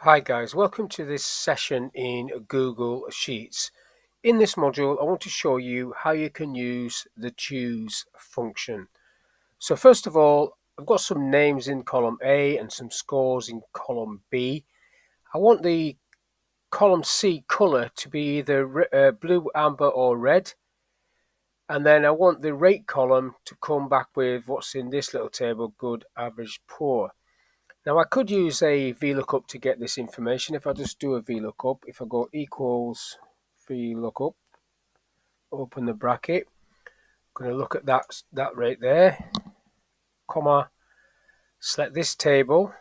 Hi guys, welcome to this session in Google Sheets. In this module, I want to show you how you can use the choose function. So first of all, I've got some names in column A and some scores in column B. I want the column C color to be either blue, amber or red. And then I want the rate column to come back with what's in this little table, good, average, poor. Now I could use a VLOOKUP to get this information. If I just do a VLOOKUP, if I go equals VLOOKUP, open the bracket, I'm going to look at that right there, comma, select this table,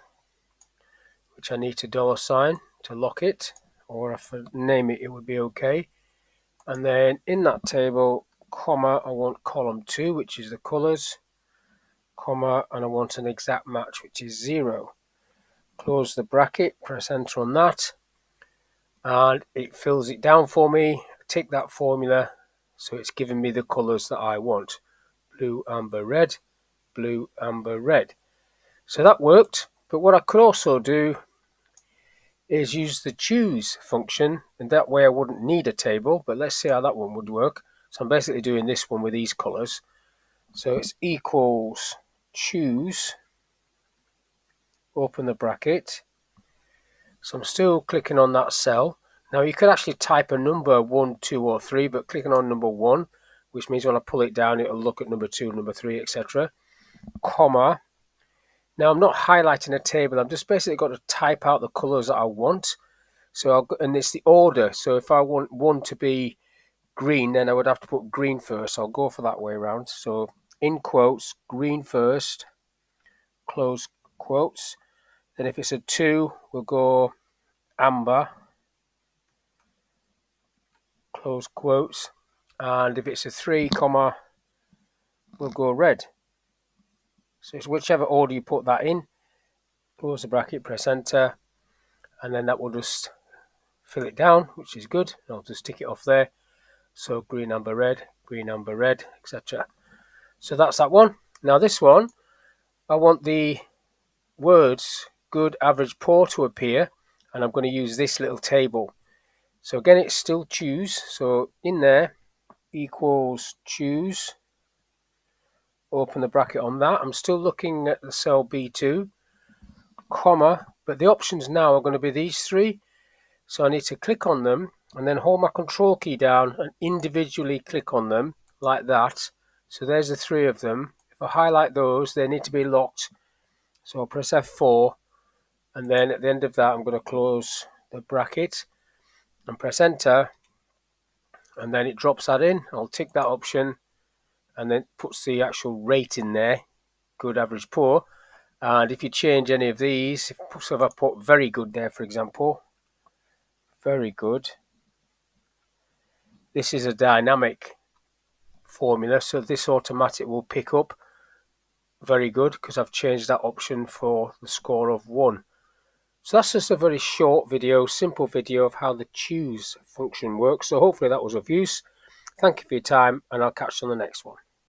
which I need to $sign to lock it, or if I name it, it would be okay. And then in that table, comma, I want column 2, which is the colors, comma, and I want an exact match, which is 0. Close the bracket, press enter on that, and it fills it down for me. Tick that formula, so it's giving me the colors that I want: blue, amber, red, blue, amber, red. So that worked. But what I could also do is use the choose function, and that way I wouldn't need a table. But let's see how that one would work. So I'm basically doing this one with these colors. So it's equals choose, open the bracket. So I'm still clicking on that cell. Now you could actually type a number 1, 2 or 3, but clicking on number 1, which means when I pull it down it'll look at number 2, number 3, etc. Comma. Now I'm not highlighting a table, I'm just basically got to type out the colors that I want. So and it's the order. So if I want one to be green, then I would have to put green first. I'll go for that way around. So in quotes, green first, close quotes. Then if it's a 2, we'll go amber, close quotes, and if it's a 3, comma, we'll go red. So it's whichever order you put that in. Close the bracket, press enter, and then that will just fill it down, which is good. I'll just tick it off there. So green, amber, red, etc. So that's that one. Now this one, I want the words good, average, poor to appear, and I'm going to use this little table. So again, it's still choose. So in there, equals choose, open the bracket on that. I'm still looking at the cell B2, comma, but the options now are going to be these three. So I need to click on them and then hold my control key down and individually click on them like that. So there's the three of them. If I highlight those, they need to be locked. So I'll press F4, and then at the end of that, I'm going to close the bracket and press enter, and then it drops that in. I'll tick that option, and then it puts the actual rate in there, good, average, poor. And if you change any of these, so if I put very good there, for example, very good, this is a dynamic formula, so this automatic will pick up very good because I've changed that option for the score of 1. So that's just a very short video, simple video of how the choose function works. So hopefully that was of use. Thank you for your time, and I'll catch you on the next one.